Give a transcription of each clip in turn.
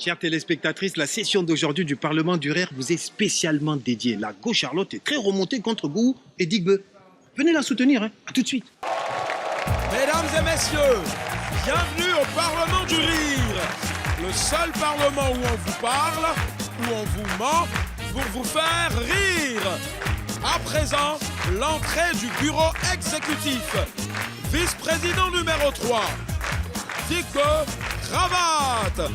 Chères téléspectatrices, la session d'aujourd'hui du Parlement du Rire vous est spécialement dédiée. La gauche Charlotte est très remontée contre Gou et Digbe. Venez la soutenir, hein. À tout de suite. Mesdames et messieurs, bienvenue au Parlement du Rire. Le seul parlement où on vous parle, où on vous ment, pour vous faire rire. À présent, l'entrée du bureau exécutif. Vice-président numéro 3, Dick Cravate.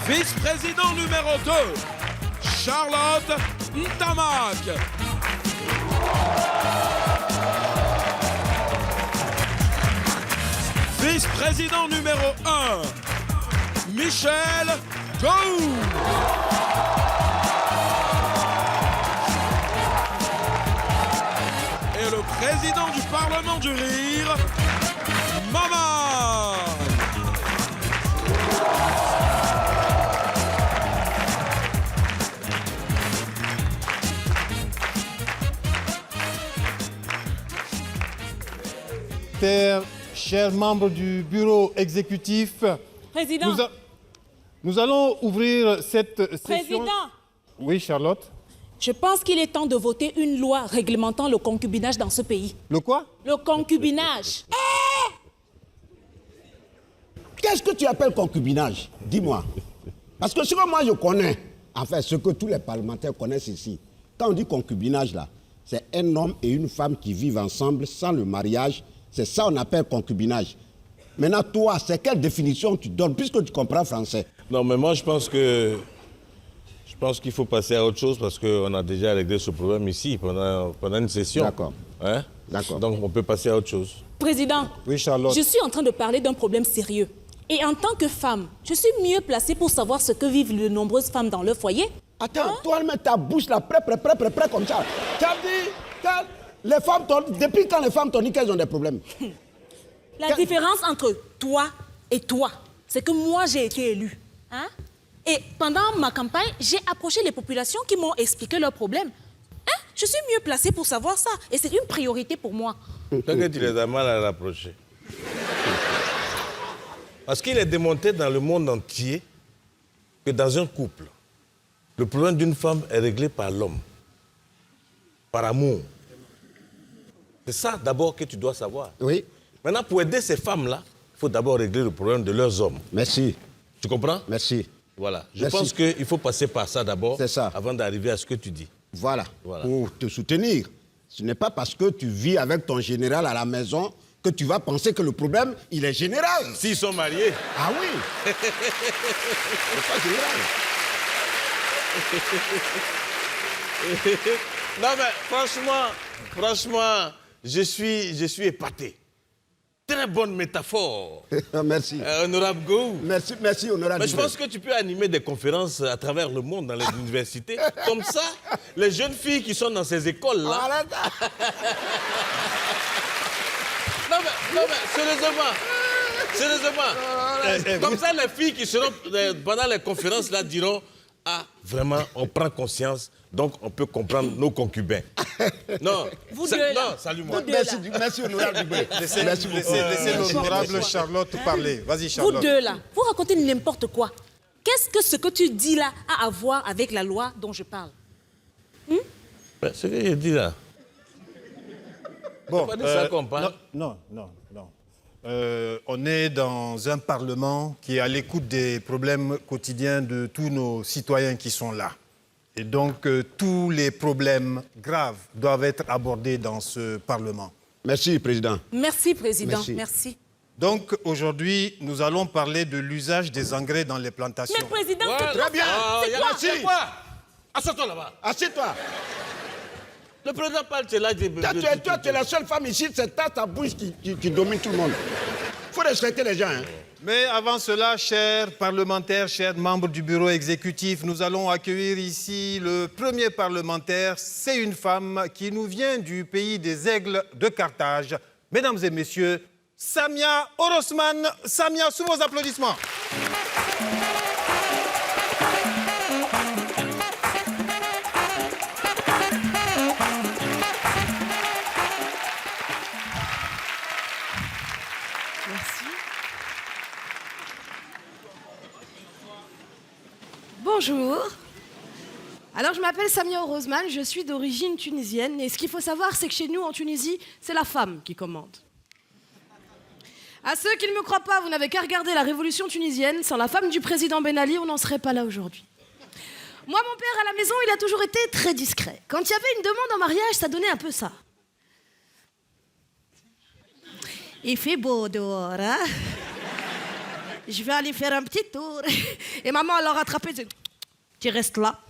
Vice-président numéro 2, Charlotte Ntamak. Vice-président numéro 1, Michel Gou. Et le président du Parlement du Rire, Maman. Chers membres du bureau exécutif, Président. Nous allons ouvrir cette session. Président. Oui, Charlotte. Je pense qu'il est temps de voter une loi réglementant le concubinage dans ce pays. Le quoi? Le concubinage. Qu'est-ce que tu appelles concubinage? Dis-moi. Parce que ce que moi je connais, enfin ce que tous les parlementaires connaissent ici, quand on dit concubinage là, c'est un homme et une femme qui vivent ensemble sans le mariage. C'est ça qu'on appelle concubinage. Maintenant, toi, c'est quelle définition tu donnes, puisque tu comprends français? Non, mais moi, je pense qu'il faut passer à autre chose parce qu'on a déjà réglé ce problème ici pendant une session. D'accord. Hein? D'accord. Donc, on peut passer à autre chose. Président. Oui, Charlotte. Je suis en train de parler d'un problème sérieux. Et en tant que femme, je suis mieux placée pour savoir ce que vivent de nombreuses femmes dans leur foyer. Attends, toi, mets ta bouche là, près, comme ça. Tu as dit que les femmes, depuis quand les femmes t'ont dit qu'elles ont des problèmes? La différence entre toi et toi, c'est que moi, j'ai été élue. Hein? Et pendant ma campagne, j'ai approché les populations qui m'ont expliqué leurs problèmes. Hein? Je suis mieux placée pour savoir ça. Et c'est une priorité pour moi. Tant que tu les as mal à rapprocher. Parce qu'il est démontré dans le monde entier que dans un couple, le problème d'une femme est réglé par l'homme. Par amour. C'est ça d'abord que tu dois savoir. Oui. Maintenant, pour aider ces femmes-là, il faut d'abord régler le problème de leurs hommes. Merci. Tu comprends? Merci. Voilà. Je Merci. pense qu'il faut passer par ça d'abord, C'est ça. avant d'arriver à ce que tu dis. Voilà. Voilà. Pour te soutenir. Ce n'est pas parce que tu vis avec ton général à la maison que tu vas penser que le problème, il est général. S'ils sont mariés. Ah oui. C'est pas général. Non, mais franchement, je suis épaté. Très bonne métaphore. Merci. Honorable Gou. Merci, honorable. Mais je pense que tu peux animer des conférences à travers le monde, dans les universités. Comme ça, les jeunes filles qui sont dans ces écoles-là... Non, mais sérieusement. Comme ça, les filles qui seront pendant les conférences là diront: ah, vraiment, on prend conscience, donc on peut comprendre nos concubins. Non, Vous deux, là. non, salut-moi. Merci, honorable Dubré. Laissez l'honorable Charlotte parler. Vas-y, Vous Charlotte. deux, là, vous racontez n'importe quoi. Qu'est-ce que ce que tu dis là a à voir avec la loi dont je parle? Mais ce que j'ai dit là... Bon, pas de ça qu'on parle. non. On est dans un Parlement qui est à l'écoute des problèmes quotidiens de tous nos citoyens qui sont là. Et donc, tous les problèmes graves doivent être abordés dans ce Parlement. Merci, Président. Merci, Président. Merci. Merci. Donc, aujourd'hui, nous allons parler de l'usage des engrais dans les plantations. Mais Président, Voilà. c'est quoi Très bien. ça? C'est quoi? Merci. Quoi? Assois-toi là-bas. Assieds-toi. Le président parle, c'est là... Toi, tu es la seule femme ici, c'est ta bouche qui domine tout le monde. Il faut respecter les gens. Hein. Mais avant cela, chers parlementaires, chers membres du bureau exécutif, nous allons accueillir ici le premier parlementaire. C'est une femme qui nous vient du pays des aigles de Carthage. Mesdames et messieurs, Samia Orosman. Samia, sous vos applaudissements. bonjour. Alors, je m'appelle Samia Roseman, je suis d'origine tunisienne. Et ce qu'il faut savoir, c'est que chez nous, en Tunisie, c'est la femme qui commande. À ceux qui ne me croient pas, vous n'avez qu'à regarder la révolution tunisienne. Sans la femme du président Ben Ali, on n'en serait pas là aujourd'hui. Moi, mon père, à la maison, il a toujours été très discret. Quand il y avait une demande en mariage, ça donnait un peu ça. Il fait beau dehors, hein? Je vais aller faire un petit tour. Et maman l'a rattrapé. Tu restes là.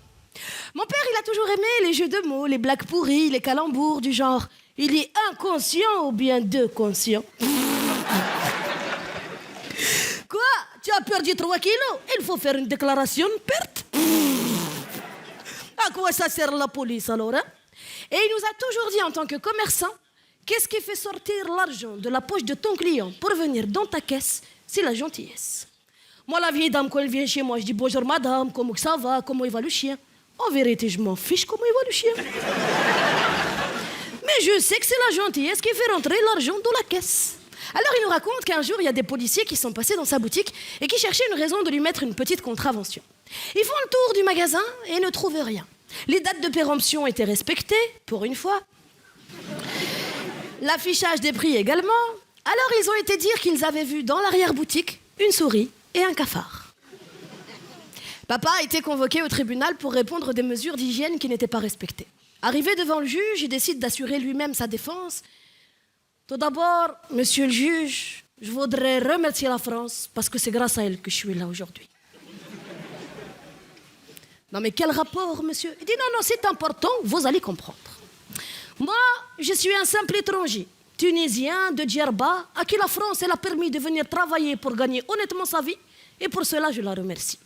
Mon père, il a toujours aimé les jeux de mots, les blagues pourries, les calembours du genre. Il est inconscient ou bien deux conscients. Quoi? Tu as perdu 3 kilos? Il faut faire une déclaration de perte. À quoi ça sert la police alors, hein? Et il nous a toujours dit en tant que commerçant, qu'est-ce qui fait sortir l'argent de la poche de ton client pour venir dans ta caisse? C'est la gentillesse. Moi, la vieille dame, quand elle vient chez moi, je dis bonjour madame, comment ça va, comment il va le chien? En vérité, je m'en fiche comment il va le chien. Mais je sais que c'est la gentillesse qui fait rentrer l'argent dans la caisse. Alors il nous raconte qu'un jour, il y a des policiers qui sont passés dans sa boutique et qui cherchaient une raison de lui mettre une petite contravention. Ils font le tour du magasin et ne trouvent rien. Les dates de péremption étaient respectées, pour une fois. L'affichage des prix également. Alors ils ont été dire qu'ils avaient vu dans l'arrière-boutique une souris et un cafard. Papa a été convoqué au tribunal pour répondre des mesures d'hygiène qui n'étaient pas respectées. Arrivé devant le juge, il décide d'assurer lui-même sa défense. Tout d'abord, monsieur le juge, je voudrais remercier la France parce que c'est grâce à elle que je suis là aujourd'hui. Non mais quel rapport, monsieur? Il dit non, c'est important, vous allez comprendre. Moi, je suis un simple étranger, tunisien de Djerba, à qui la France elle a permis de venir travailler pour gagner honnêtement sa vie, et pour cela, je la remercie.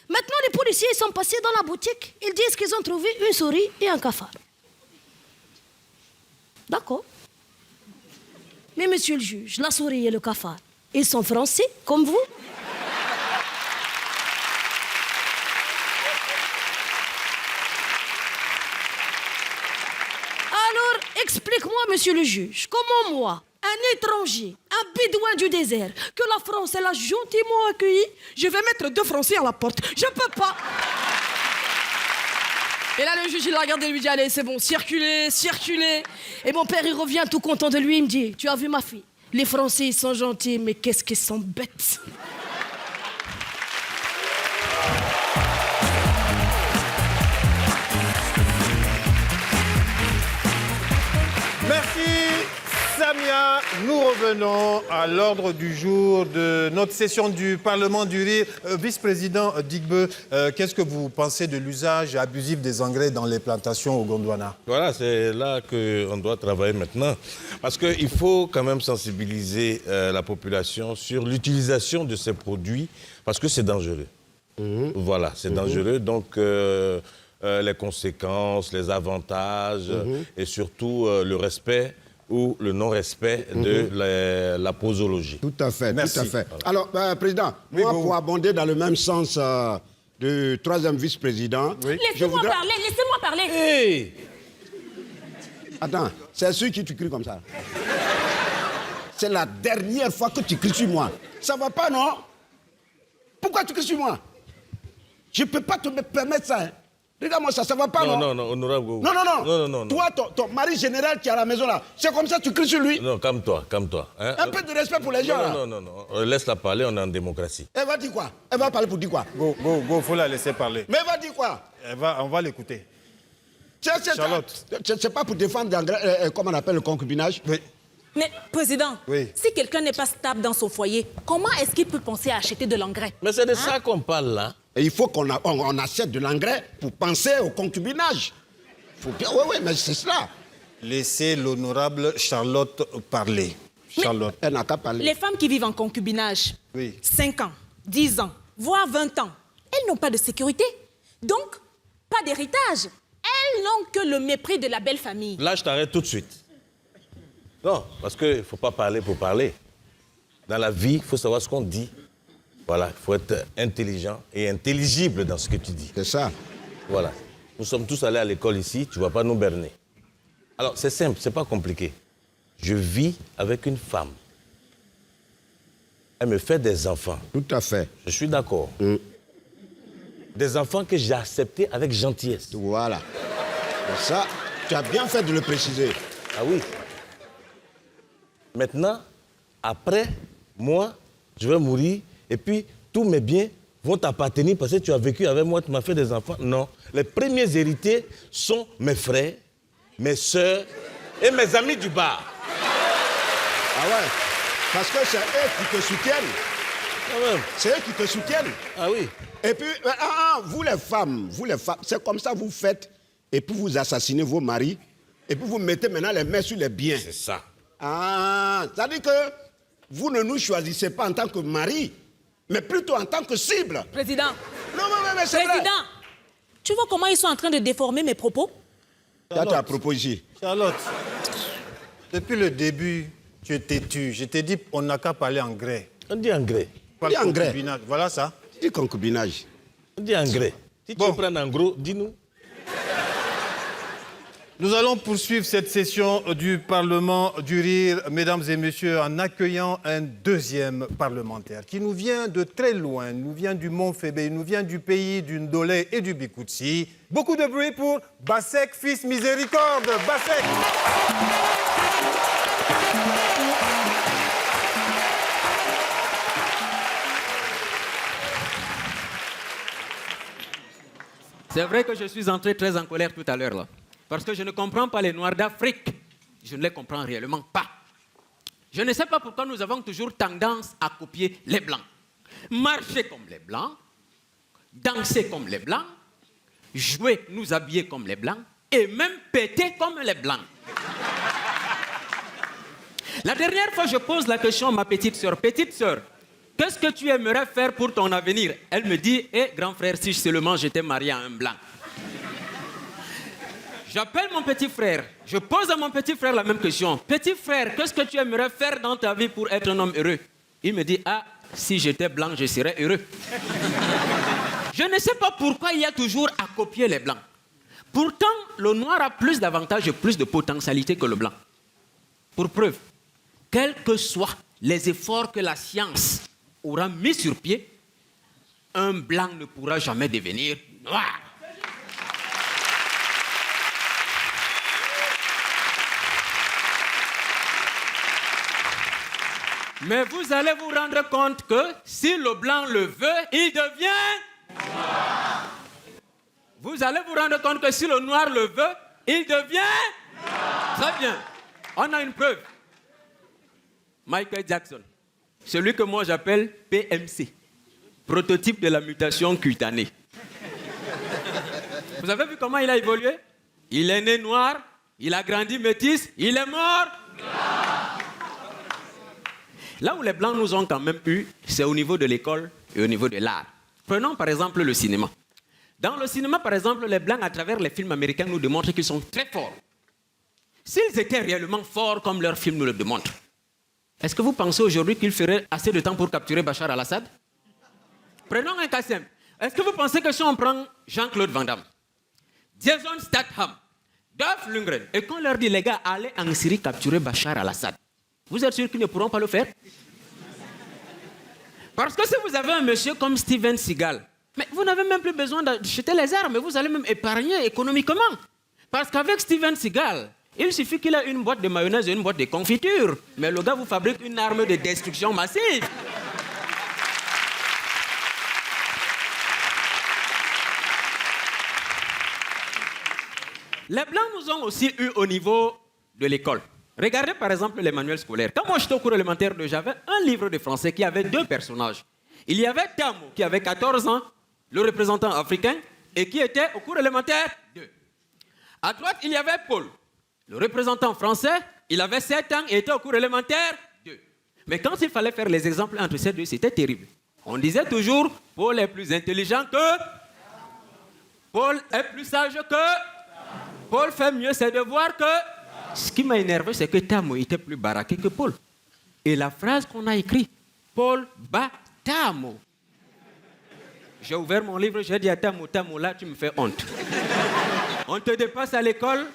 Maintenant, les policiers sont passés dans la boutique, ils disent qu'ils ont trouvé une souris et un cafard. D'accord. Mais monsieur le juge, la souris et le cafard, ils sont français, comme vous? Alors, explique-moi, monsieur le juge, comment moi, un étranger, un bédouin du désert, que la France, elle a gentiment accueilli, je vais mettre 2 Français à la porte. Je peux pas. Et là, le juge, il l'a regardé et lui dit, allez, c'est bon, circulez, circulez. Et mon père, il revient tout content de lui, il me dit, tu as vu ma fille? Les Français, ils sont gentils, mais qu'est-ce qu'ils sont bêtes. Merci Samia. Nous revenons à l'ordre du jour de notre session du Parlement du Rire. Vice-président Digbe, qu'est-ce que vous pensez de l'usage abusif des engrais dans les plantations au Gondwana? Voilà, c'est là qu'on doit travailler maintenant. Parce qu'il faut quand même sensibiliser la population sur l'utilisation de ces produits, parce que c'est dangereux. Voilà, c'est dangereux. Donc, les conséquences, les avantages et surtout le respect ou le non-respect de la posologie. Tout à fait, Merci. tout à fait. Alors, Président, moi, pour abonder dans le même sens du 3e vice-président... Oui. Laissez-moi parler, laissez-moi parler. Hey! Attends, c'est celui qui tu cries comme ça. C'est la dernière fois que tu cries sur moi. Ça va pas, non? Pourquoi tu cries sur moi? Je ne peux pas te permettre ça. Hein. Regarde-moi ça, ça va pas, non? Non, honorable. Non. Toi, ton mari général qui est à la maison là, c'est comme ça que tu cries sur lui? Non, calme-toi. Hein? Un peu de respect pour les gens là. Non. Laisse-la parler, on est en démocratie. Elle va dire quoi? Elle va parler pour dire quoi? Go, faut la laisser parler. Mais elle va dire quoi? On va l'écouter. Charlotte. C'est pas pour défendre, comment on appelle le concubinage? Oui. Mais, président, Oui. si quelqu'un n'est pas stable dans son foyer, comment est-ce qu'il peut penser à acheter de l'engrais? Mais c'est de ça qu'on parle là. Et il faut qu'on achète de l'engrais pour penser au concubinage. Oui, mais c'est cela. Laissez l'honorable Charlotte parler. Charlotte. Elle n'a qu'à parler. Les femmes qui vivent en concubinage, Oui. 5 ans, 10 ans, voire 20 ans, elles n'ont pas de sécurité. Donc, pas d'héritage. Elles n'ont que le mépris de la belle famille. Là, je t'arrête tout de suite. Non, parce qu'il ne faut pas parler pour parler. Dans la vie, il faut savoir ce qu'on dit. Voilà, il faut être intelligent et intelligible dans ce que tu dis. C'est ça. Voilà. Nous sommes tous allés à l'école ici, tu ne vas pas nous berner. Alors, c'est simple, c'est pas compliqué. Je vis avec une femme. Elle me fait des enfants. Tout à fait. Je suis d'accord. des enfants que j'ai acceptés avec gentillesse. Voilà. Et ça, tu as bien fait de le préciser. Ah oui. Maintenant, après, moi, je vais mourir et puis tous mes biens vont t'appartenir parce que tu as vécu avec moi, tu m'as fait des enfants. Non. Les premiers héritiers sont mes frères, mes soeurs et mes amis du bar. Ah ouais. Parce que c'est eux qui te soutiennent. Ah ouais. C'est eux qui te soutiennent. Ah oui. Et puis, vous les femmes, c'est comme ça vous faites. Et puis vous assassinez vos maris. Et puis vous mettez maintenant les mains sur les biens. C'est ça. Ah, c'est-à-dire que vous ne nous choisissez pas en tant que mari, mais plutôt en tant que cible. Président. Non, mais c'est vrai. Président, tu vois comment ils sont en train de déformer mes propos? Toi, tu as proposé. Charlotte, depuis le début, tu es têtu. Je t'ai dit, on n'a qu'à parler en grès. On dit en grès. Pas Dis en grès. concubinage. Voilà ça. Du concubinage. On dit en grès. Si Bon. tu veux prendre en gros, dis-nous. Nous allons poursuivre cette session du Parlement du Rire, mesdames et messieurs, en accueillant un deuxième parlementaire qui nous vient de très loin, nous vient du Mont Fébé, nous vient du pays du Ndolé et du Bikoutsi. Beaucoup de bruit pour Bassek, fils miséricorde. Bassek. C'est vrai que je suis entré très en colère tout à l'heure là. Parce que je ne comprends pas les Noirs d'Afrique. Je ne les comprends réellement pas. Je ne sais pas pourquoi nous avons toujours tendance à copier les Blancs. Marcher comme les Blancs, danser comme les Blancs, jouer, nous habiller comme les Blancs et même péter comme les Blancs. La dernière fois, je pose la question à ma petite sœur. Petite sœur, qu'est-ce que tu aimerais faire pour ton avenir? Elle me dit, grand frère, si seulement j'étais marié à un Blanc. J'appelle mon petit frère. Je pose à mon petit frère la même question. Petit frère, qu'est-ce que tu aimerais faire dans ta vie pour être un homme heureux? Il me dit, si j'étais blanc, je serais heureux. Je ne sais pas pourquoi il y a toujours à copier les blancs. Pourtant, le noir a plus d'avantages et plus de potentialité que le blanc. Pour preuve, quels que soient les efforts que la science aura mis sur pied, un blanc ne pourra jamais devenir noir. Mais vous allez vous rendre compte que si le blanc le veut, il devient noir. Vous allez vous rendre compte que si le noir le veut, il devient noir. Très bien. On a une preuve. Michael Jackson, celui que moi j'appelle PMC, prototype de la mutation cutanée. Vous avez vu comment il a évolué? Il est né noir, il a grandi métis, il est mort noir. Là où les Blancs nous ont quand même eu, c'est au niveau de l'école et au niveau de l'art. Prenons par exemple le cinéma. Dans le cinéma, par exemple, les Blancs, à travers les films américains, nous démontrent qu'ils sont très forts. S'ils étaient réellement forts comme leurs films nous le démontrent, est-ce que vous pensez aujourd'hui qu'ils feraient assez de temps pour capturer Bachar al-Assad? Prenons un cas simple. Est-ce que vous pensez que si on prend Jean-Claude Van Damme, Jason Statham, Dolph Lundgren, et qu'on leur dit, les gars, allez en Syrie capturer Bachar al-Assad, vous êtes sûr qu'ils ne pourront pas le faire? Parce que si vous avez un monsieur comme Steven Seagal, mais vous n'avez même plus besoin d'acheter les armes, vous allez même épargner économiquement. Parce qu'avec Steven Seagal, il suffit qu'il ait une boîte de mayonnaise et une boîte de confiture. Mais le gars vous fabrique une arme de destruction massive. Les Blancs nous ont aussi eu au niveau de l'école. Regardez par exemple les manuels scolaires. Quand moi j'étais au cours élémentaire, j'avais un livre de français qui avait deux personnages. Il y avait Tamo qui avait 14 ans, le représentant africain, et qui était au cours élémentaire 2. À droite, il y avait Paul, le représentant français, il avait 7 ans et était au cours élémentaire 2. Mais quand il fallait faire les exemples entre ces deux, c'était terrible. On disait toujours, Paul est plus intelligent que... Paul est plus sage que... Paul fait mieux ses devoirs que... Ce qui m'a énervé, c'est que Tamo était plus baraqué que Paul. Et la phrase qu'on a écrite, Paul bat Tamo. J'ai ouvert mon livre, j'ai dit à Tamo, Tamo, là, tu me fais honte. On te dépasse à l'école,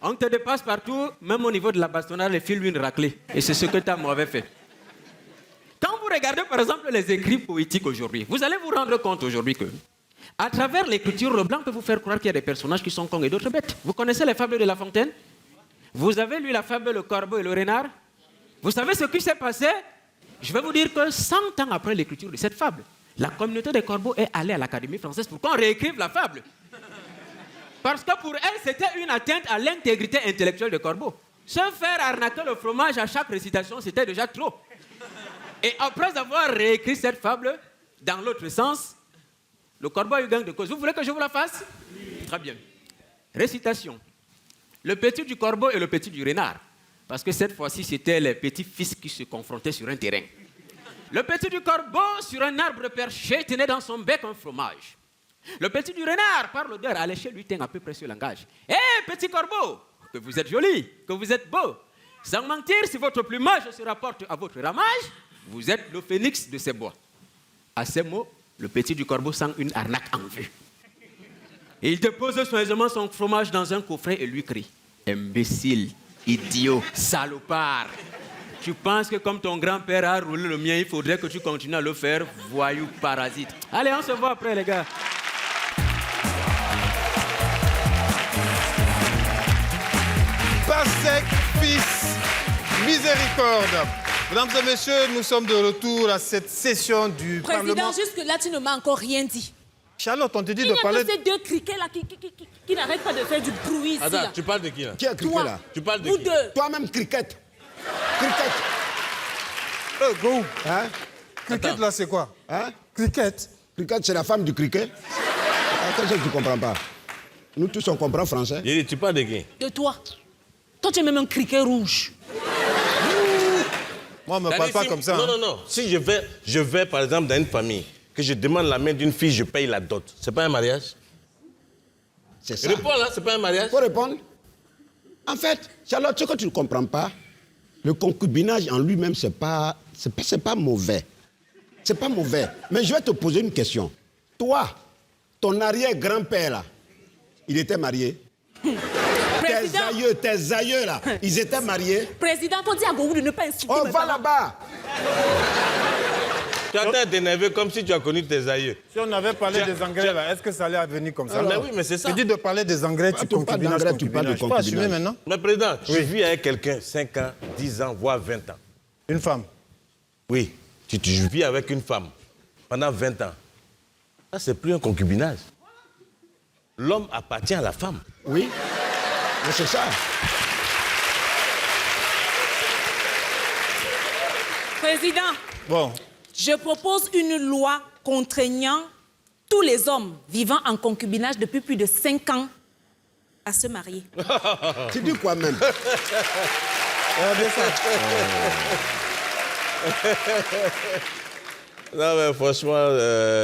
on te dépasse partout, même au niveau de la bastonnade, il file une raclée. Et c'est ce que Tamo avait fait. Quand vous regardez, par exemple, les écrits poétiques aujourd'hui, vous allez vous rendre compte aujourd'hui que À travers l'écriture, le blanc peut vous faire croire qu'il y a des personnages qui sont cons et d'autres bêtes. Vous connaissez les fables de La Fontaine? Vous avez lu la fable Le Corbeau et le Renard? Vous savez ce qui s'est passé? Je vais vous dire que 100 ans après l'écriture de cette fable, la communauté des corbeaux est allée à l'Académie française pour qu'on réécrive la fable. Parce que pour elle, c'était une atteinte à l'intégrité intellectuelle des corbeaux. Se faire arnaquer le fromage à chaque récitation, c'était déjà trop. Et après avoir réécrit cette fable, dans l'autre sens, le corbeau a eu gain de cause. Vous voulez que je vous la fasse? Très bien. Récitation. Le petit du corbeau et le petit du renard. Parce que cette fois-ci, c'était les petits-fils qui se confrontaient sur un terrain. Le petit du corbeau, sur un arbre perché, tenait dans son bec un fromage. Le petit du renard, par l'odeur alléchée, lui tient à peu près ce langage. Hé, petit corbeau, que vous êtes joli, que vous êtes beau. Sans mentir, si votre plumage se rapporte à votre ramage, vous êtes le phénix de ces bois. À ces mots, le petit du corbeau sent une arnaque en vue. Il dépose soigneusement son fromage dans un coffret et lui crie: imbécile, idiot, salopard. Tu penses que comme ton grand-père a roulé le mien, il faudrait que tu continues à le faire, voyou parasite. Allez, on se voit après, les gars. Parsec, fils, miséricorde. Mesdames et messieurs, nous sommes de retour à cette session du Président, Parlement. jusque-là, tu ne m'as encore rien dit. Charlotte, on te dit Il de n'y a parler... que ces deux criquets là qui n'arrêtent pas de faire du bruit ici. Attends, Là. tu parles de qui là? Qui a criquet Toi, là? Tu parles de vous qui? deux. Toi-même, cricket. Cricket. Go. Hein? Cricket, là, c'est quoi? Hein? Cricket. Cricket, c'est la femme du cricket. Qu'est-ce que tu ne comprends pas? Nous tous, on comprend français. Il dit, tu parles de qui? De toi. Toi, tu es même un criquet rouge. Moi, on ne me parle pas Si- comme ça. Non, hein. non, non. Si je vais par exemple dans une famille, que je demande la main d'une fille, je paye la dot. C'est pas un mariage? C'est ça. Réponds là, c'est pas un mariage? Faut répondre. En fait, Charlotte, ce que tu ne comprends pas, le concubinage en lui-même, c'est pas mauvais. C'est pas mauvais. Mais je vais te poser une question. Toi, ton arrière-grand-père, là, il était marié? Président, Tes aïeux, là, ils étaient mariés? président, faut dire à Gogou de ne pas insulter On mes va parents. là-bas. Tu as l'air d'énerver comme si tu as connu tes aïeux. Si on avait parlé Tiens, des engrais, là, est-ce que ça allait venir comme ça? Mais oui, mais c'est ça. Tu dis de parler des engrais, tu tu parles concubinage, d'engrais, tu parles de concubinage. Tu peux assumer concubinage. maintenant? Mais président, tu vis avec quelqu'un 5 ans, 10 ans, voire 20 ans. Une femme. Oui, tu vis avec une femme pendant 20 ans. Ça, c'est plus un concubinage. L'homme appartient à la femme. Oui, mais c'est ça. Président, Bon. je propose une loi contraignant tous les hommes vivant en concubinage depuis plus de 5 ans à se marier. Tu dis quoi même? Regardez ça. Non, mais franchement,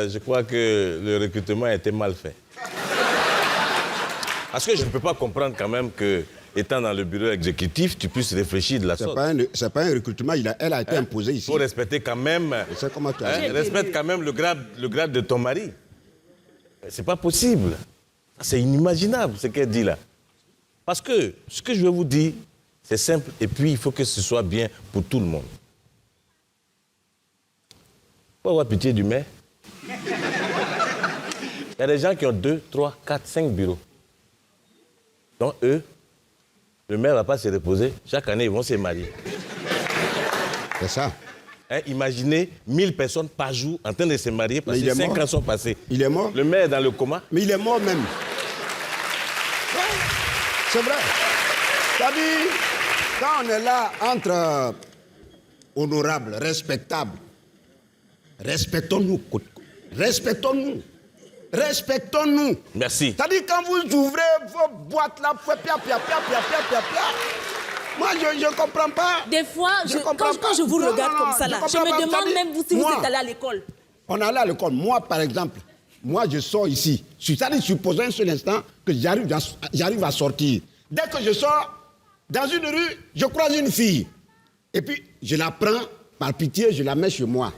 je crois que le recrutement a été mal fait. Parce que je ne peux pas comprendre quand même que, étant dans le bureau exécutif, tu puisses réfléchir de la sorte. C'est pas un recrutement, elle a été imposée Il ici. faut respecter quand même... Je sais comment tu as dit. respecte quand même le grade de ton mari. C'est pas possible. C'est inimaginable ce qu'elle dit là. Parce que ce que je vais vous dire, c'est simple et puis il faut que ce soit bien pour tout le monde. Faut avoir pitié du maire. Il y a des gens qui ont 2, 3, 4, 5 bureaux. Donc eux, le maire ne va pas se reposer. Chaque année, ils vont se marier. C'est ça. Hein, imaginez 1000 personnes par jour en train de se marier parce Mais il que est 5 mort. ans sont passés. Il est mort. Le maire est dans le coma. Mais il est mort même. Ouais, c'est vrai. C'est-à-dire, quand on est là entre honorables, respectables, respectons-nous. Respectons-nous. Respectons-nous. Merci. C'est-à-dire, quand vous ouvrez vos boîtes là, pia. Moi, je ne comprends pas. Des fois, Je comprends quand pas. je vous Non, regarde non, comme non, ça, je là, je comprends me pas. demande C'est-à-dire, même vous si vous moi, êtes allé à l'école. On allait à l'école. Moi, par exemple, je sors ici. C'est-à-dire, supposons un seul instant que j'arrive à sortir. Dès que je sors, dans une rue, je croise une fille. Et puis, je la prends, par pitié, je la mets chez moi.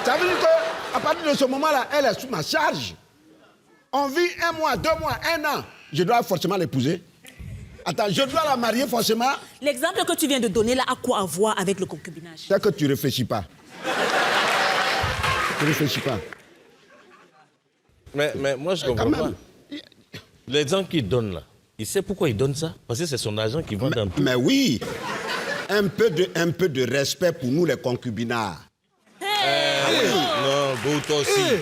Ça veut dire qu'à partir de ce moment-là, elle est sous ma charge. On vit 1 mois, 2 mois, 1 an. Je dois forcément l'épouser. Attends, je dois la marier forcément. L'exemple que tu viens de donner là a quoi à voir avec le concubinage? C'est que tu ne réfléchis pas. Tu ne réfléchis pas. Mais moi, je comprends pas. Les gens qui donnent là, il sait pourquoi ils donnent ça? Parce que c'est son argent qui vend un peu. Mais oui, un peu de respect pour nous les concubinards. Non, go toi aussi.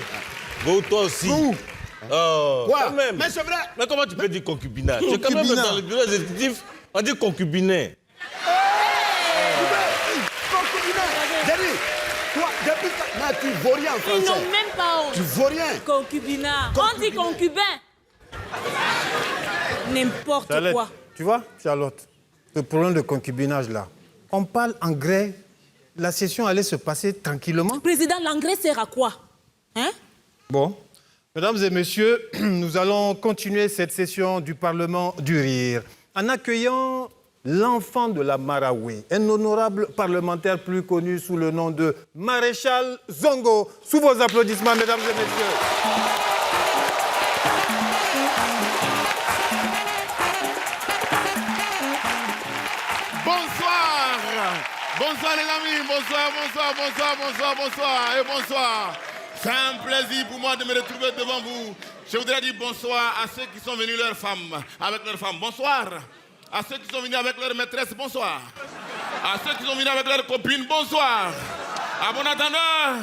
Go toi aussi. Oh, Quoi? quand même. Mais c'est vrai. Mais comment tu peux dire concubinage? C'est quand même dans le bureau exécutif, on dit concubinet. J'ai dit, toi, depuis que... Mais tu vaux rien en Ils n'ont français. même pas honte. Tu vaux rien. Concubinat. On dit concubin. N'importe Charlotte, quoi. tu vois, Charlotte, le problème de concubinage là, on parle en grec, la session allait se passer tranquillement. Président, l'engrais sert à quoi? Hein? Bon, mesdames et messieurs, nous allons continuer cette session du Parlement du Rire en accueillant l'enfant de la Marawi, un honorable parlementaire plus connu sous le nom de Maréchal Zongo. Sous vos applaudissements, mesdames et messieurs. Bonsoir. Bonsoir les amis, bonsoir et bonsoir. C'est un plaisir pour moi de me retrouver devant vous. Je voudrais dire bonsoir à ceux qui sont venus avec leurs femmes. Bonsoir. À ceux qui sont venus avec leurs maîtresses, bonsoir. À ceux qui sont venus avec leurs copines, bonsoir. À bon attendant.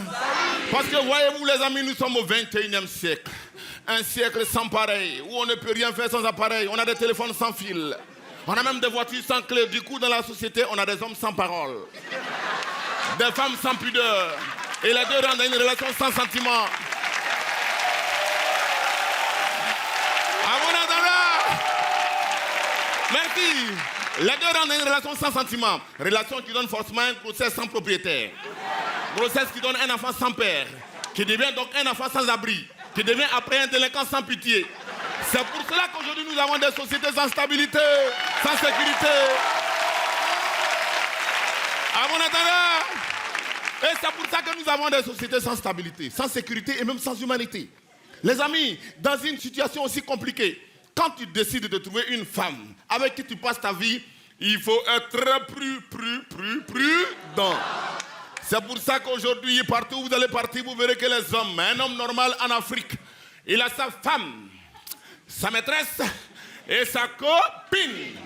Parce que voyez-vous les amis, nous sommes au 21e siècle. Un siècle sans pareil, où on ne peut rien faire sans appareil. On a des téléphones sans fil. On a même des voitures sans clé. Du coup, dans la société, on a des hommes sans parole. Des femmes sans pudeur. Et les deux rendent une relation sans sentiment. À mon attendant. Merci. Les deux rendent une relation sans sentiment. Relation qui donne forcément une grossesse sans propriétaire. Grossesse qui donne un enfant sans père. Qui devient donc un enfant sans abri. Qui devient après un délinquant sans pitié. C'est pour cela qu'aujourd'hui nous avons des sociétés sans stabilité, sans sécurité. À mon attendant. Et c'est pour ça que nous avons des sociétés sans stabilité, sans sécurité et même sans humanité. Les amis, dans une situation aussi compliquée, quand tu décides de trouver une femme avec qui tu passes ta vie, il faut être prudent. C'est pour ça qu'aujourd'hui, partout où vous allez partir, vous verrez que les hommes, un homme normal en Afrique, il a sa femme, sa maîtresse et sa copine.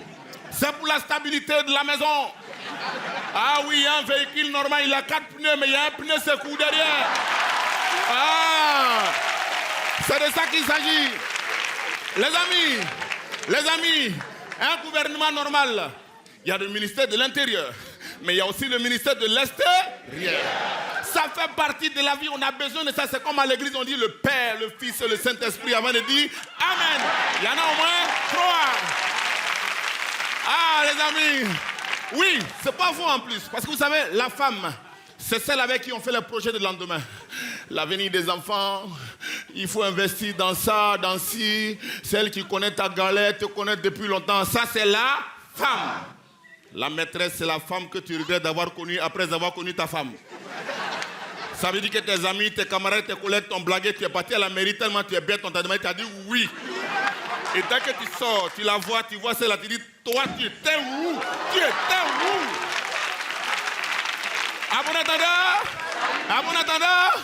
C'est pour la stabilité de la maison. Ah oui, un véhicule normal, il a 4 pneus, mais il y a un pneu secoue derrière. Ah, c'est de ça qu'il s'agit. Les amis, un gouvernement normal, il y a le ministère de l'Intérieur, mais il y a aussi le ministère de l'Extérieur. Ça fait partie de la vie, on a besoin de ça. C'est comme à l'église, on dit le Père, le Fils et le Saint-Esprit avant de dire Amen. Il y en a au moins 3. Ah, les amis, oui, c'est pas faux en plus. Parce que vous savez, la femme, c'est celle avec qui on fait les projets de lendemain. L'avenir des enfants, il faut investir dans ça, dans ci. Celle qui connaît ta galette, te connaît depuis longtemps. Ça, c'est la femme. La maîtresse, c'est la femme que tu regrettes d'avoir connue après avoir connu ta femme. Ça veut dire que tes amis, tes camarades, tes collègues t'ont blagué, tu es parti à la mairie tellement tu es bête, on t'a demandé, tu as dit oui. Et dès que tu sors, tu la vois, tu vois celle-là, tu dis, toi, tu étais où? Tu étais où? À bon attendant.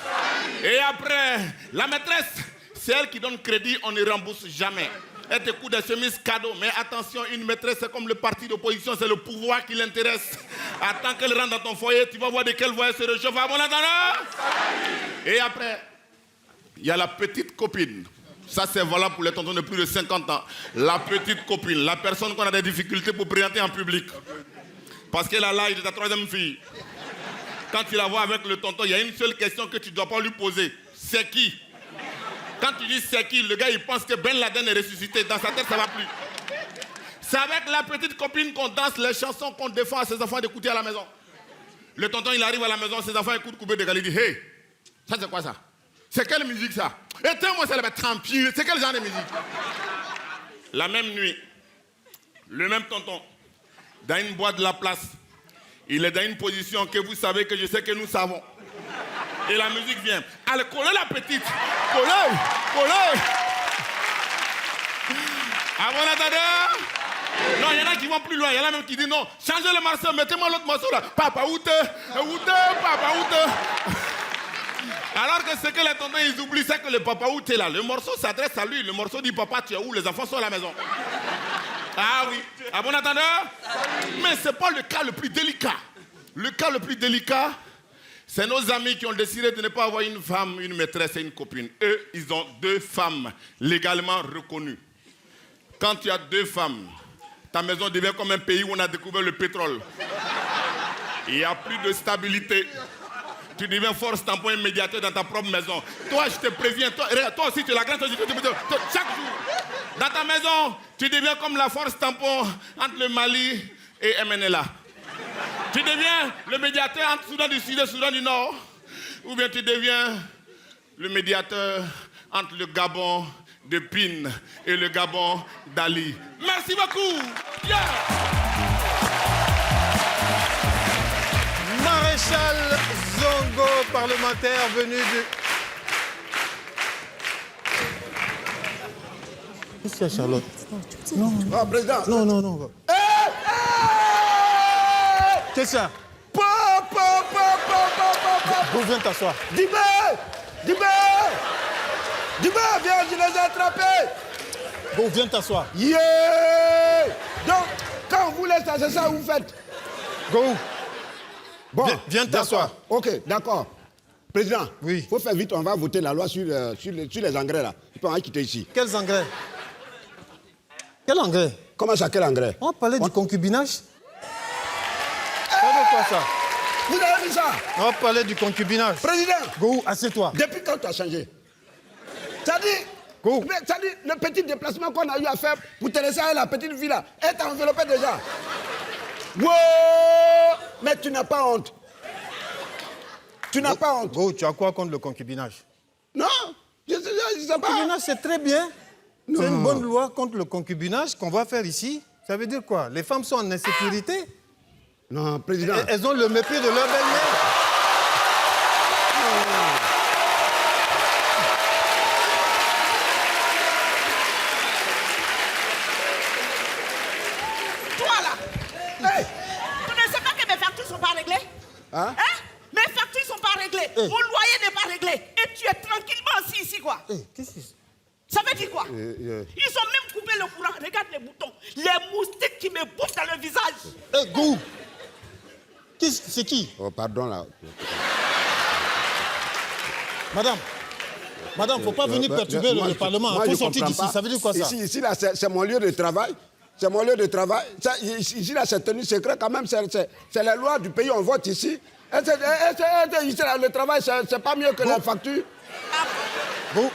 Et après, la maîtresse, c'est elle qui donne crédit, on ne rembourse jamais. Elle te coûte des chemises cadeaux. Mais attention, une maîtresse, c'est comme le parti d'opposition, c'est le pouvoir qui l'intéresse. Attends qu'elle rentre dans ton foyer, tu vas voir de quel foyer se réchauffe. À bon attendant. Et après, il y a la petite copine. Ça, c'est valable pour les tontons de plus de 50 ans. La petite copine, la personne qu'on a des difficultés pour présenter en public. Parce qu'elle a l'âge de ta 3e fille. Quand tu la vois avec le tonton, il y a une seule question que tu ne dois pas lui poser. C'est qui? Quand tu dis c'est qui, le gars, il pense que Ben Laden est ressuscité. Dans sa tête, ça ne va plus. C'est avec la petite copine qu'on danse les chansons qu'on défend à ses enfants d'écouter à la maison. Le tonton, il arrive à la maison, ses enfants écoutent Coupé de Galilée. Il dit, hey, ça c'est quoi ça? C'est quelle musique ça? Éteins-moi ça, là, tranquille. C'est quel genre de musique? La même nuit, le même tonton, dans une boîte de la place, il est dans une position que vous savez que je sais que nous savons. Et la musique vient. Allez, collez la petite. Collez. À mon attendant. Non, il y en a qui vont plus loin. Il y en a même qui disent non, changez le morceau, mettez-moi l'autre morceau là. Papa, où t'es? Papa, où t'es? Alors que ce que les tontons ils oublient, c'est que le papa où tu es là, le morceau s'adresse à lui. Le morceau dit papa, tu es où? Les enfants sont à la maison. Ah oui. À bon entendeur? Mais ce n'est pas le cas le plus délicat. Le cas le plus délicat, c'est nos amis qui ont décidé de ne pas avoir une femme, une maîtresse et une copine. Eux, ils ont 2 femmes légalement reconnues. Quand tu as 2 femmes, ta maison devient comme un pays où on a découvert le pétrole. Il n'y a plus de stabilité. Tu deviens force tampon et médiateur dans ta propre maison. Toi, je te préviens, toi aussi, tu es la grande... Chaque jour, dans ta maison, tu deviens comme la force tampon entre le Mali et MNLA. Tu deviens le médiateur entre Soudan du Sud et Soudan du Nord. Ou bien tu deviens le médiateur entre le Gabon de Pine et le Gabon d'Ali. Merci beaucoup. Yeah. Maréchal Zongo, parlementaire venu du... Qu'est-ce qu'il y a, Charlotte? Ah, président. Non. Qu'est-ce que ça? Go, viens t'asseoir. Dibé, viens, je les ai attrapés. Go, viens t'asseoir. Yeah. Donc, quand vous laissez, c'est ça que vous faites. Go. Bon, Viens t'asseoir. Ok, d'accord. Président, oui. Il faut faire vite, on va voter la loi sur les engrais là. Tu peux en quitter ici. Quels engrais? Quel engrais? Comment ça, quel engrais? On parlait du concubinage. Ça veut quoi ça? Vous avez vu ça? On parlait du concubinage. Président! Go, assieds-toi. Depuis quand tu as changé? C'est-à-dire, le petit déplacement qu'on a eu à faire pour te laisser à la petite fille là, elle t'a enveloppé déjà. Wow! Mais tu n'as pas honte. Tu n'as pas honte. Go, tu as quoi contre le concubinage? Non, je sais pas. Le concubinage, c'est très bien. C'est une bonne loi contre le concubinage qu'on va faire ici. Ça veut dire quoi? Les femmes sont en insécurité. Non, président. Elles ont le mépris de leur belle-mère. Toi là, hey, tu ne sais pas que mes factures ne sont pas réglées? Hein? Mes factures ne sont pas réglées. Mon loyer n'est pas réglé. Et tu es tranquillement assis ici, quoi. Qu'est-ce que c'est? Ça veut dire quoi? Ils ont même coupé le courant. Regarde les boutons. Les moustiques qui me bouffent dans le visage. Go! C'est qui? Oh, pardon là. Madame, faut pas venir perturber le Parlement. Il faut sortir d'ici. Ça veut dire quoi ça? Ici là, c'est mon lieu de travail. C'est mon lieu de travail. Ici là, c'est tenu secret quand même. C'est la loi du pays, on vote ici. Ici là, le travail, c'est pas mieux que la facture. Go!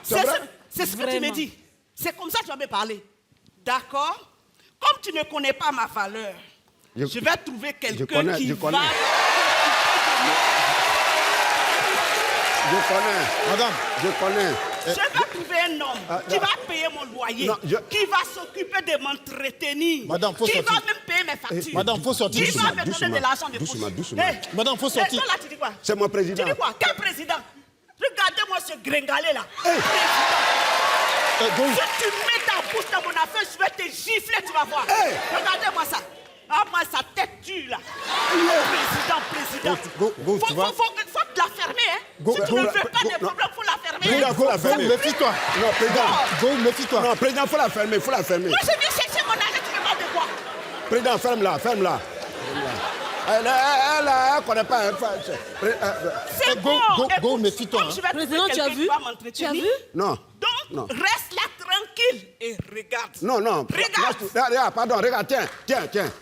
C'est ce que tu me dis. C'est comme ça que tu vas me parler. D'accord? Comme tu ne connais pas ma valeur, je vais trouver quelqu'un qui va... Je connais. Madame. Je connais. Je vais trouver un homme qui va payer mon loyer, qui va s'occuper de m'entretenir, Madame, faut qui sortir. va même payer mes factures. Madame, faut sortir. Qui va me donner de l'argent de poche. Doucement. Madame, faut sortir. Toi là, tu dis quoi? C'est mon président. Tu dis quoi? Quel président? Regardez-moi ce gringalet là. Go. Si tu mets ta bouche dans mon affaire, je vais te gifler, tu vas voir. Regardez-moi ça. Ah, moi, sa tête tue là. Président. Go, tu vas. Faut te la fermer, hein. Si tu ne veux pas des problèmes, faut la fermer. Président, faut la fermer. Méfie-toi. Non, président. Go, méfie-toi. Non, président, faut la fermer. Moi, je viens chercher mon arrêt, tu me parles de quoi? Président, ferme-la. Elle connaît pas. C'est bon. Go, méfie-toi. Président, tu as vu? Tu as vu? Non. Donc, reste là tranquille et regarde. Non. Regarde. Pardon, regarde,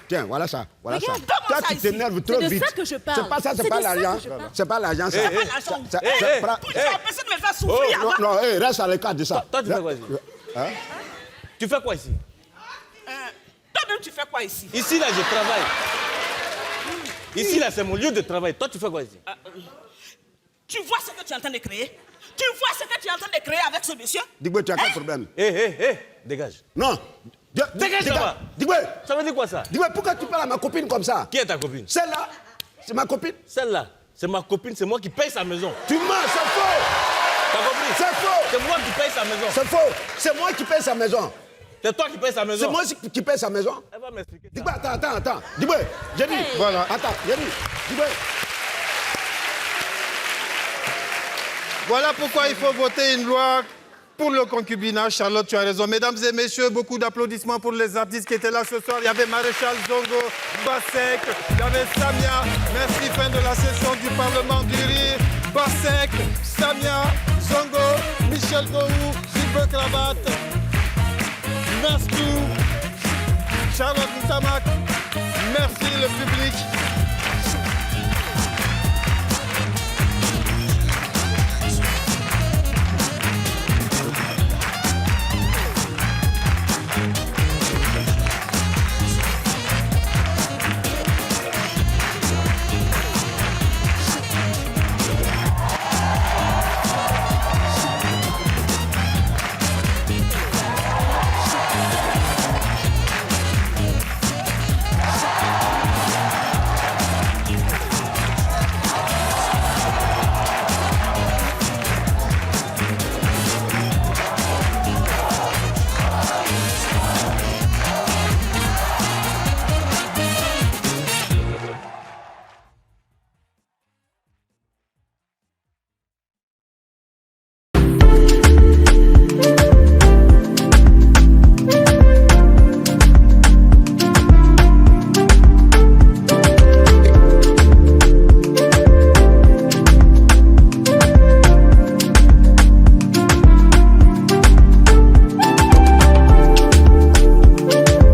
tiens, voilà ça. Regarde, donne-moi Toi, ça tu ici. t'énerves trop C'est de vite. ça que je parle. C'est pas ça, c'est C'est pas de ça l'argent. que je parle. C'est pas l'argent, ça. C'est pas l'argent. Tu as empêché de me faire souffrir avant. Non, reste à l'écart de ça. Toi, tu fais quoi ici? Tu fais quoi ici? Toi-même, tu fais quoi ici? Ici, là, je travaille. Ici, là, c'est mon lieu de travail. Toi, tu fais quoi ici? Tu vois ce que tu es en train de créer? Tu vois ce que tu es en train de créer avec ce monsieur? Digwe, tu as quel problème? Dégage. Non. Dégage là-bas. Digwe, Ça veut dire quoi ça? pourquoi tu parles à ma copine comme ça? Qui est ta copine? Celle-là, c'est ma copine. Celle-là, c'est ma copine, c'est moi qui paye sa maison. Tu mens, c'est faux. T'as compris? C'est faux. C'est moi qui paye sa maison. C'est faux. C'est moi qui paye sa maison. C'est toi qui paye sa maison. C'est moi qui paye sa maison. Elle va m'expliquer. Digwe, attends. Digwe, j'ai dit. Voilà. Attends, j'ai dit. Digwe. Voilà pourquoi il faut voter une loi pour le concubinage. Charlotte, tu as raison. Mesdames et messieurs, beaucoup d'applaudissements pour les artistes qui étaient là ce soir. Il y avait Maréchal Zongo, Bassek, il y avait Samia. Merci, fin de la session du Parlement du Rire. Bassek, Samia, Zongo, Michel Gohou, Gilbert Cravate, Nastou, Charlotte Ntamak. Merci le public.